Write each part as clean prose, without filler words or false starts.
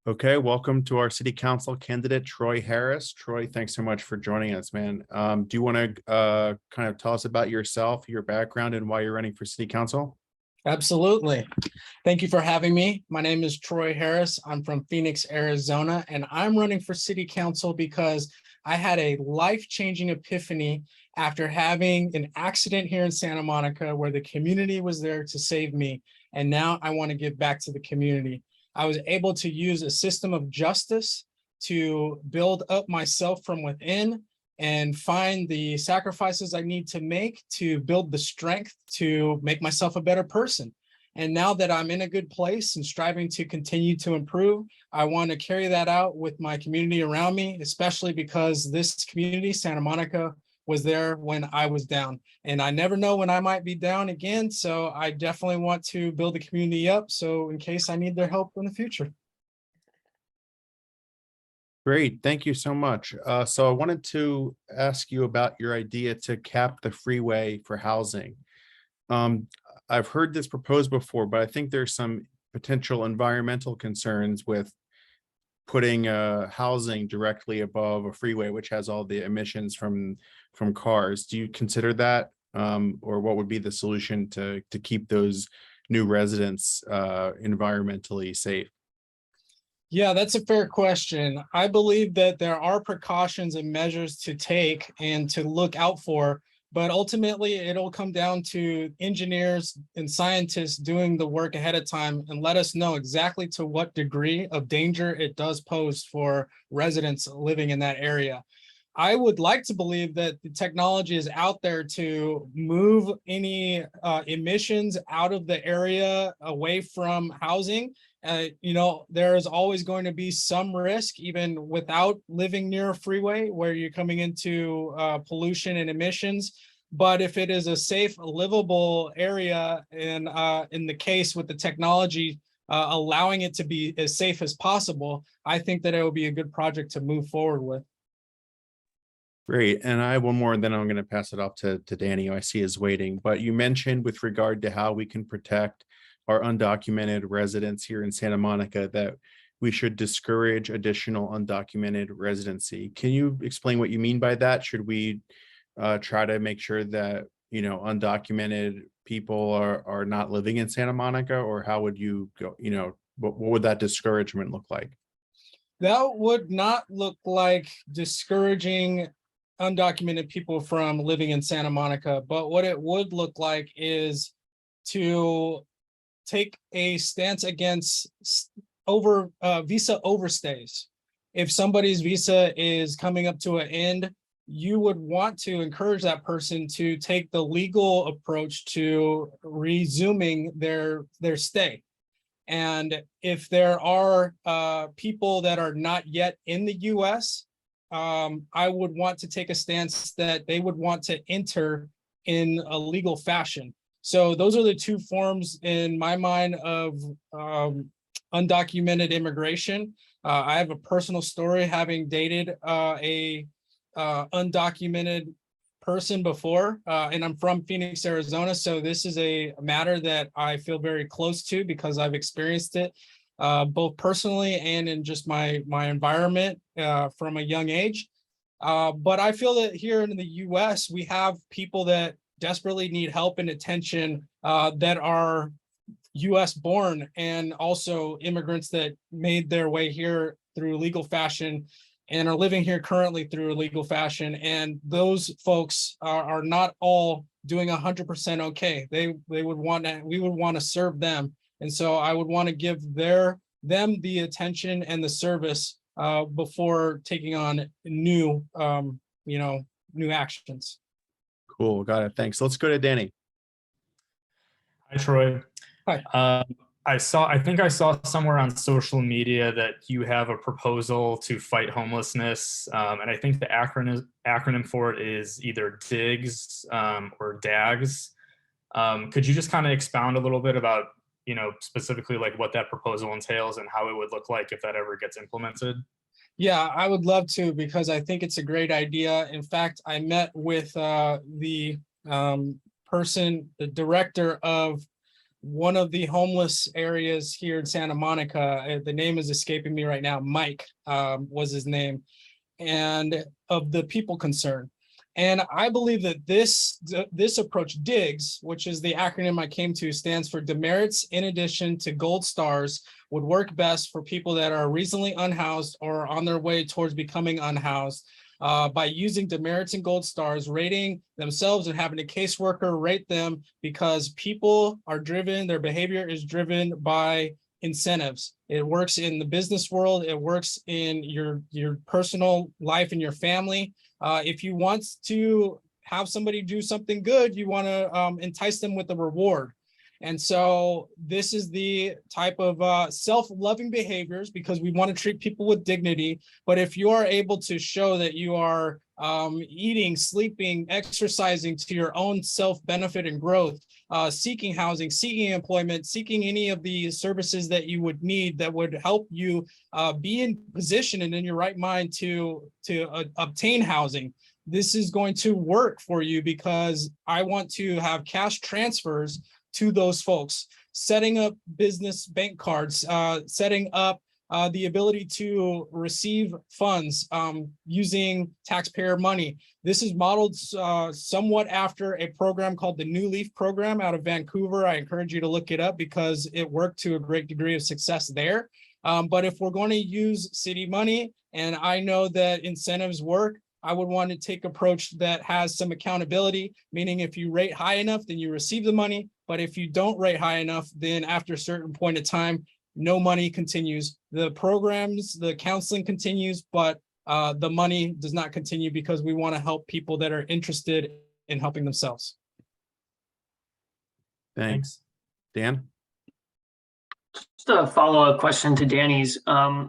Okay, welcome to our city council candidate, Troy Harris. Troy, thanks so much for joining us, man. Do you want to kind of tell us about yourself, your background, and why you're running for city council? Absolutely. Thank you for having me. My name is Troy Harris. I'm from Phoenix, Arizona, and I'm running for city council because I had a life-changing epiphany after having an accident here in Santa Monica where the community was there to save me. And now I want to give back to the community. I was able to use a system of justice to build up myself from within and find the sacrifices I need to make to build the strength to make myself a better person. And now that I'm in a good place and striving to continue to improve, I want to carry that out with my community around me, especially because this community, Santa Monica, was there when I was down. And I never know when I might be down again. So I definitely want to build the community up. So in case I need their help in the future. Great, thank you so much. So I wanted to ask you about your idea to cap the freeway for housing. I've heard this proposed before, but I think there's some potential environmental concerns with putting housing directly above a freeway, which has all the emissions from cars. Do you consider that, or what would be the solution to keep those new residents environmentally safe? Yeah, that's a fair question. I believe that there are precautions and measures to take and to look out for, but ultimately it'll come down to engineers and scientists doing the work ahead of time and let us know exactly to what degree of danger it does pose for residents living in that area. I would like to believe that the technology is out there to move any emissions out of the area away from housing. There is always going to be some risk, even without living near a freeway, where you're coming into pollution and emissions. But if it is a safe, livable area, and in the case with the technology allowing it to be as safe as possible, I think that it will be a good project to move forward with. Great. And I have one more, and then I'm going to pass it off to Danny, who I see is waiting. But you mentioned with regard to how we can protect our undocumented residents here in Santa Monica that we should discourage additional undocumented residency. Can you explain what you mean by that? Should we try to make sure that, undocumented people are not living in Santa Monica, or how would you go, what would that discouragement look like? That would not look like discouraging undocumented people from living in Santa Monica, but what it would look like is to take a stance against visa overstays. If somebody's visa is coming up to an end, you would want to encourage that person to take the legal approach to resuming their stay. And if there are people that are not yet in the US, I would want to take a stance that they would want to enter in a legal fashion. So those are the two forms in my mind of undocumented immigration. I have a personal story having dated a undocumented person before, and I'm from Phoenix, Arizona. So this is a matter that I feel very close to because I've experienced it both personally and in just my environment from a young age. But I feel that here in the US, we have people that desperately need help and attention that are US born, and also immigrants that made their way here through legal fashion and are living here currently through a legal fashion. And those folks are not all doing 100% okay. We would want to serve them. And so I would want to give them the attention and the service before taking on new actions. Cool, got it. Thanks. Let's go to Danny. Hi, Troy. Hi. I think I saw somewhere on social media that you have a proposal to fight homelessness, and I think the acronym for it is either DIGS or DAGS. Could you just kind of expound a little bit about, specifically like what that proposal entails and how it would look like if that ever gets implemented? Yeah, I would love to, because I think it's a great idea. In fact, I met with the director of one of the homeless areas here in Santa Monica. The name is escaping me right now. Mike was his name, and of the people concerned. And I believe that this approach, DIGS, which is the acronym I came to, stands for Demerits in addition to Gold Stars, would work best for people that are recently unhoused or on their way towards becoming unhoused. By using demerits and gold stars, rating themselves and having a caseworker rate them, because people are driven, their behavior is driven by incentives. It works in the business world, it works in your personal life and your family. If you want to have somebody do something good, you want to entice them with a reward. And so this is the type of self-loving behaviors, because we want to treat people with dignity. But if you are able to show that you are eating, sleeping, exercising to your own self-benefit and growth, seeking housing, seeking employment, seeking any of the services that you would need that would help you be in position and in your right mind to obtain housing, this is going to work for you, because I want to have cash transfers to those folks, setting up business bank cards, setting up the ability to receive funds using taxpayer money. This is modeled somewhat after a program called the New Leaf program out of Vancouver. I encourage you to look it up because it worked to a great degree of success there. But if we're going to use city money, and I know that incentives work, I would want to take an approach that has some accountability, meaning if you rate high enough, then you receive the money. But if you don't rate high enough, then after a certain point of time, no money continues. The programs, the counseling continues, but the money does not continue, because we want to help people that are interested in helping themselves. Thanks. Dan? Just a follow-up question to Danny's.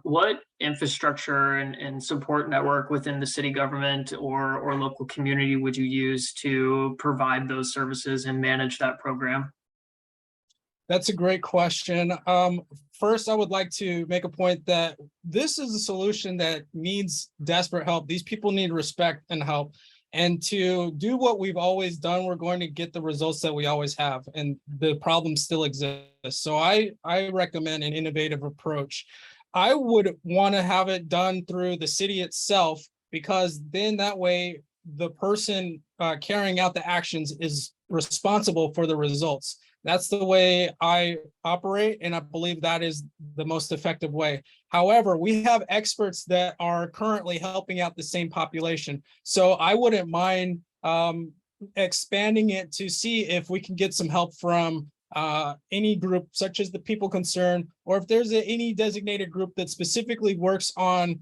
What infrastructure and support network within the city government or local community would you use to provide those services and manage that program? That's a great question. First, I would like to make a point that this is a solution that needs desperate help. These people need respect and help. And to do what we've always done, we're going to get the results that we always have, and the problem still exists. So I recommend an innovative approach. I would want to have it done through the city itself, because then that way the person carrying out the actions is responsible for the results. That's the way I operate, and I believe that is the most effective way. However, we have experts that are currently helping out the same population. So I wouldn't mind expanding it to see if we can get some help from any group, such as the people concerned, or if there's any designated group that specifically works on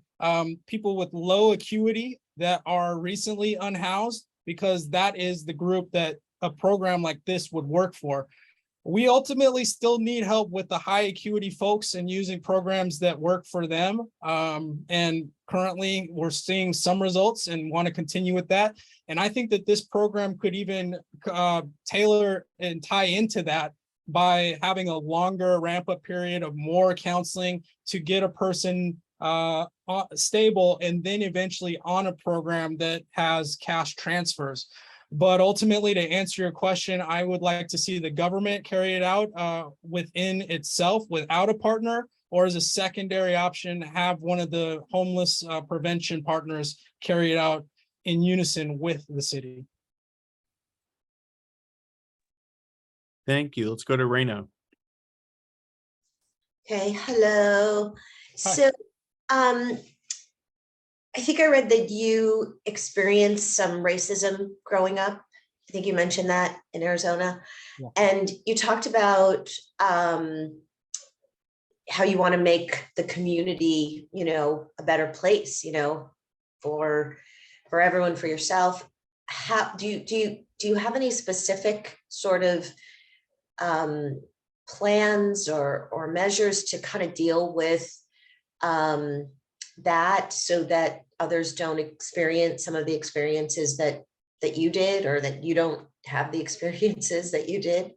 people with low acuity that are recently unhoused, because that is the group that a program like this would work for. We ultimately still need help with the high acuity folks and using programs that work for them. And currently we're seeing some results and want to continue with that. And I think that this program could even tailor and tie into that by having a longer ramp up period of more counseling to get a person stable, and then eventually on a program that has cash transfers. But ultimately, to answer your question, I would like to see the government carry it out within itself without a partner, or as a secondary option, have one of the homeless prevention partners carry it out in unison with the city. Thank you. Let's go to Reno. Okay, hello. Hi. So I think I read that you experienced some racism growing up. I think you mentioned that in Arizona. Yeah. And you talked about how you want to make the community, a better place, for everyone, for yourself. How do you have any specific sort of plans or measures to kind of deal with that, so that others don't experience some of the experiences that you did, or that you don't have the experiences that you did,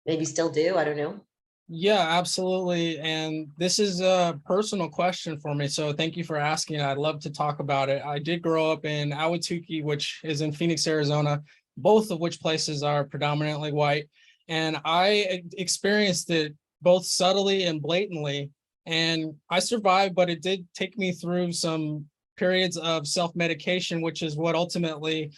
maybe still do, I don't know. Yeah, absolutely. And this is a personal question for me, so thank you for asking. I'd love to talk about it. I did grow up in Ahwatukee, which is in Phoenix, Arizona, both of which places are predominantly white. And I experienced it both subtly and blatantly. And I survived, but it did take me through some periods of self-medication, which is what ultimately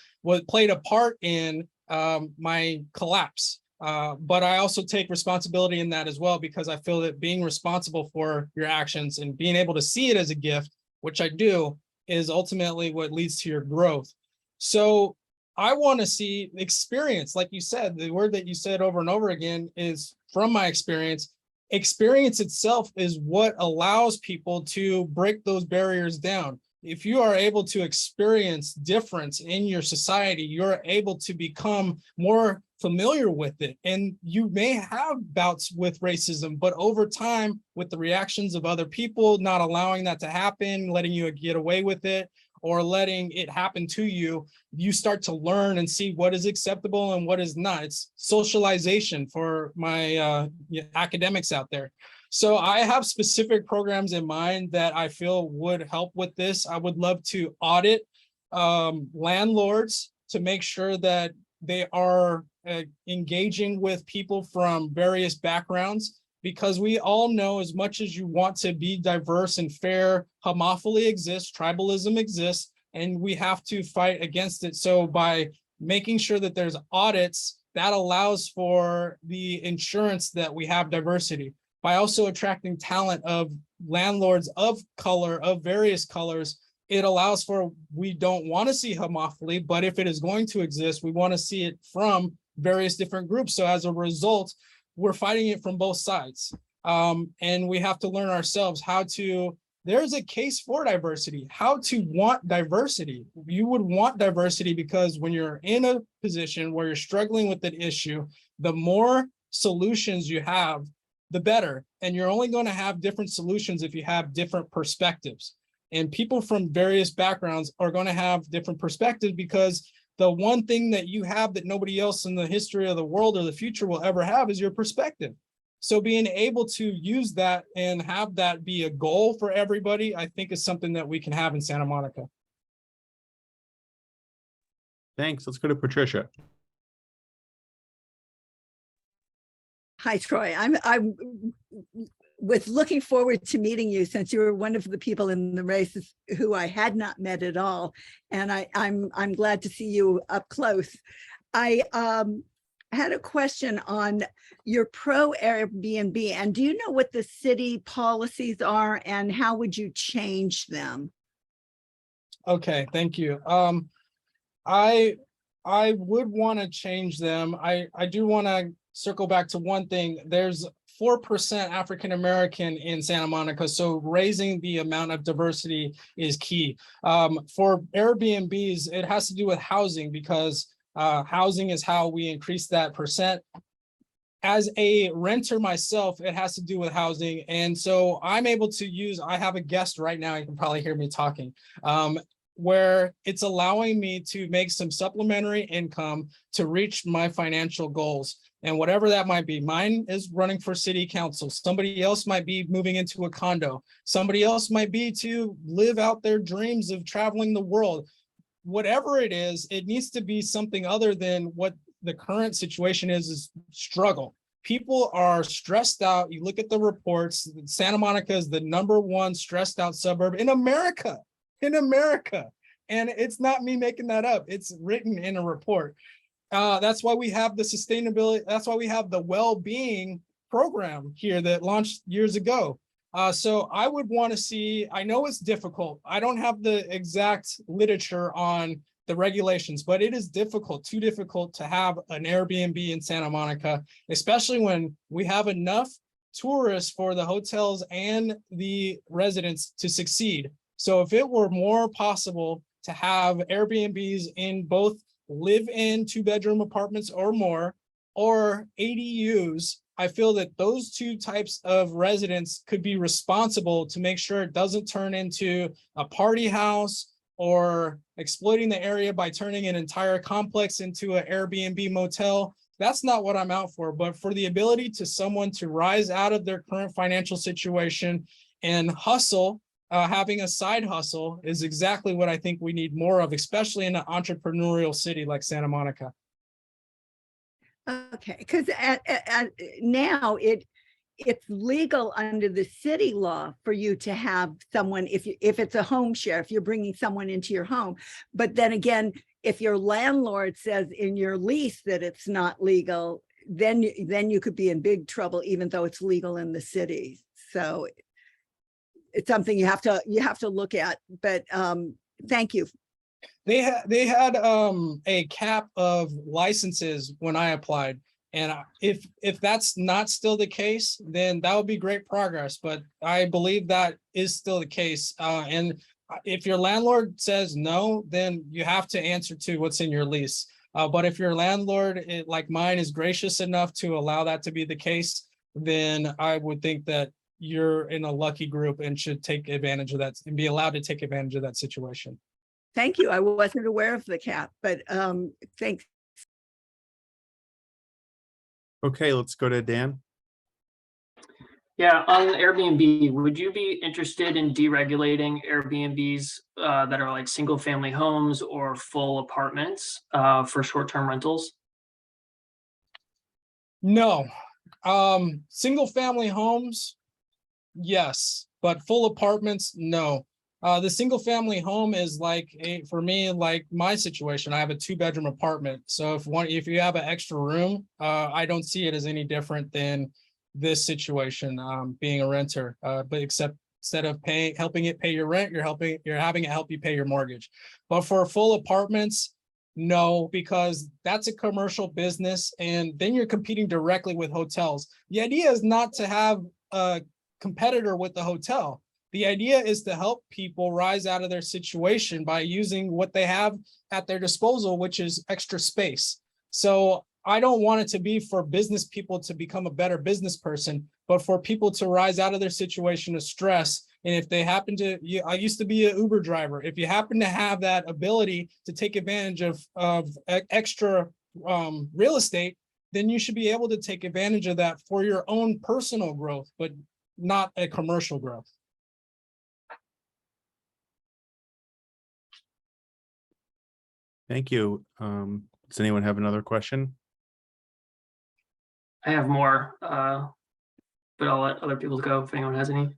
played a part in my collapse. But I also take responsibility in that as well, because I feel that being responsible for your actions and being able to see it as a gift, which I do, is ultimately what leads to your growth. So I want to see experience, like you said, the word that you said over and over again is from my experience. Experience itself is what allows people to break those barriers down. If you are able to experience difference in your society, you're able to become more familiar with it. And you may have bouts with racism, but over time, with the reactions of other people, not allowing that to happen, letting you get away with it, or letting it happen to you, you start to learn and see what is acceptable and what is not. It's socialization for my academics out there. So I have specific programs in mind that I feel would help with this. I would love to audit landlords to make sure that they are engaging with people from various backgrounds, because we all know, as much as you want to be diverse and fair, homophily exists, tribalism exists, and we have to fight against it. So by making sure that there's audits, that allows for the insurance that we have diversity. By also attracting talent of landlords of color, of various colors, it allows for, we don't want to see homophily, but if it is going to exist, we want to see it from various different groups. So as a result, we're fighting it from both sides. And we have to learn ourselves how to, there's a case for diversity, how to want diversity. You would want diversity because when you're in a position where you're struggling with an issue, the more solutions you have, the better. And you're only going to have different solutions if you have different perspectives. And people from various backgrounds are going to have different perspectives, because the one thing that you have that nobody else in the history of the world or the future will ever have is your perspective. So being able to use that and have that be a goal for everybody, I think is something that we can have in Santa Monica. Thanks. Let's go to Patricia. Hi, Troy. I'm was looking forward to meeting you, since you were one of the people in the race who I had not met at all, and I'm glad to see you up close. I had a question on your pro Airbnb, and do you know what the city policies are and how would you change them? Okay, thank you. I would want to change them. I do want to circle back to one thing. There's 4% African American in Santa Monica, so raising the amount of diversity is key. For Airbnbs, it has to do with housing, because housing is how we increase that percent. As a renter myself, it has to do with housing, and so I'm able to use, I have a guest right now, you can probably hear me talking, where it's allowing me to make some supplementary income to reach my financial goals. And whatever that might be, mine is running for city council. Somebody else might be moving into a condo. Somebody else might be to live out their dreams of traveling the world. Whatever it is, it needs to be something other than what the current situation is struggle. People are stressed out. You look at the reports, Santa Monica is the #1 stressed out suburb in America. And it's not me making that up. It's written in a report. That's why we have the sustainability. That's why we have the well-being program here that launched years ago. So I would want to see, I know it's difficult. I don't have the exact literature on the regulations, but it is difficult, too difficult to have an Airbnb in Santa Monica, especially when we have enough tourists for the hotels and the residents to succeed. So if it were more possible to have Airbnbs in both live-in 2-bedroom apartments or more, or ADUs, I feel that those two types of residents could be responsible to make sure it doesn't turn into a party house or exploiting the area by turning an entire complex into an Airbnb motel. That's not what I'm out for, but for the ability to someone to rise out of their current financial situation and hustle. Having a side hustle is exactly what I think we need more of, especially in an entrepreneurial city like Santa Monica. Okay, because now it's legal under the city law for you to have someone, if it's a home share, if you're bringing someone into your home. But then again, if your landlord says in your lease that it's not legal, then you could be in big trouble, even though it's legal in the city. So it's something you have to look at. But thank you. They had a cap of licenses when I applied. And if that's not still the case, then that would be great progress. But I believe that is still the case. And if your landlord says no, then you have to answer to what's in your lease. But if your landlord, like mine, is gracious enough to allow that to be the case, then I would think that you're in a lucky group and should take advantage of that and be allowed to take advantage of that situation. Thank you. I wasn't aware of the cap, but thanks. Okay, let's go to Dan. Yeah, on Airbnb, would you be interested in deregulating Airbnbs that are like single family homes or full apartments for short-term rentals? No. Single family homes, yes, but full apartments, no. The single family home is like for me, like my situation. I have a 2-bedroom apartment. So if you have an extra room, I don't see it as any different than this situation, being a renter. But except instead of helping it pay your rent, you're having it help you pay your mortgage. But for full apartments, no, because that's a commercial business, and then you're competing directly with hotels. The idea is not to have a competitor with the hotel. The idea is to help people rise out of their situation by using what they have at their disposal, which is extra space. So I don't want it to be for business people to become a better business person, but for people to rise out of their situation of stress. And if they happen to, I used to be an Uber driver. If you happen to have that ability to take advantage of extra real estate, then you should be able to take advantage of that for your own personal growth, but not a commercial growth. Thank you. Does anyone have another question? I have more, but I'll let other people go if anyone has any.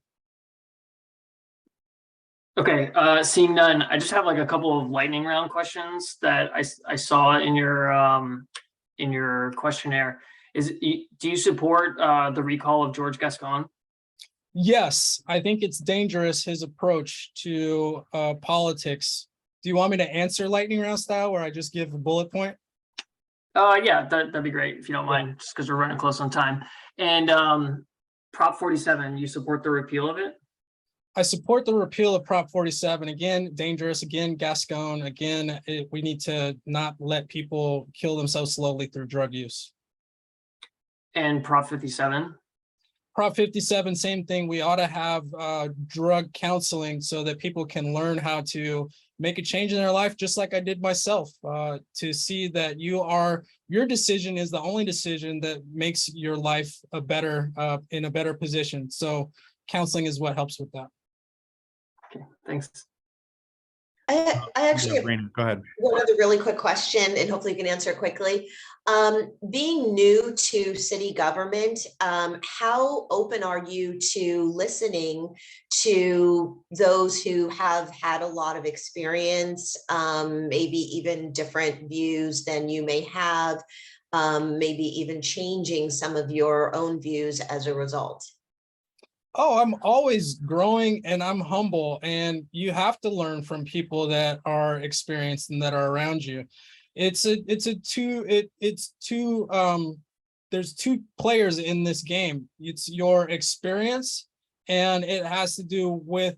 Okay, seeing none, I just have like a couple of lightning round questions that I saw in your questionnaire. Do you support the recall of George Gascon? Yes, I think it's dangerous, his approach to politics. Do you want me to answer lightning round style where I just give a bullet point? Yeah, that'd be great if you don't mind, just because we're running close on time. And Prop 47, you support the repeal of it? I support the repeal of Prop 47. Again, dangerous. Again, Gascon. Again, we need to not let people kill themselves slowly through drug use. And Prop 57? Prop 57, same thing. We ought to have drug counseling so that people can learn how to make a change in their life, just like I did myself, to see that your decision is the only decision that makes your life in a better position. So counseling is what helps with that. Okay, thanks. I actually have Go ahead. one other really quick question, and hopefully you can answer quickly. Being new to city government, how open are you to listening to those who have had a lot of experience, maybe even different views than you may have, maybe even changing some of your own views as a result? Oh, I'm always growing and I'm humble, and you have to learn from people that are experienced and that are around you. There's two players in this game. It's your experience, and it has to do with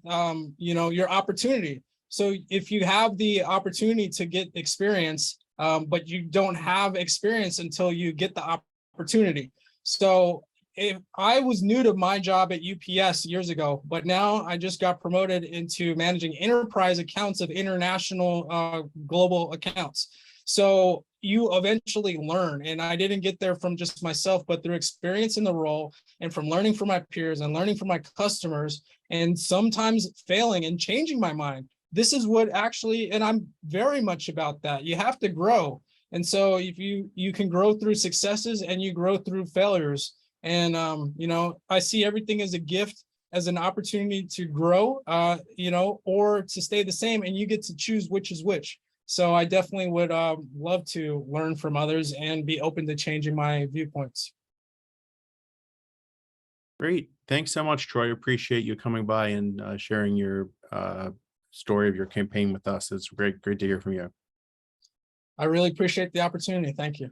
your opportunity. So if you have the opportunity to get experience, but you don't have experience until you get the opportunity. So if I was new to my job at UPS years ago, but now I just got promoted into managing enterprise accounts of international global accounts. So you eventually learn, and I didn't get there from just myself, but through experience in the role and from learning from my peers and learning from my customers, and sometimes failing and changing my mind. This is what actually, and I'm very much about that. You have to grow. And so if you can grow through successes and you grow through failures. And, you know, I see everything as a gift, as an opportunity to grow, you know, or to stay the same, and you get to choose which is which. So I definitely would love to learn from others and be open to changing my viewpoints. Great. Thanks so much, Troy. Appreciate you coming by and sharing your story of your campaign with us. It's great to hear from you. I really appreciate the opportunity. Thank you.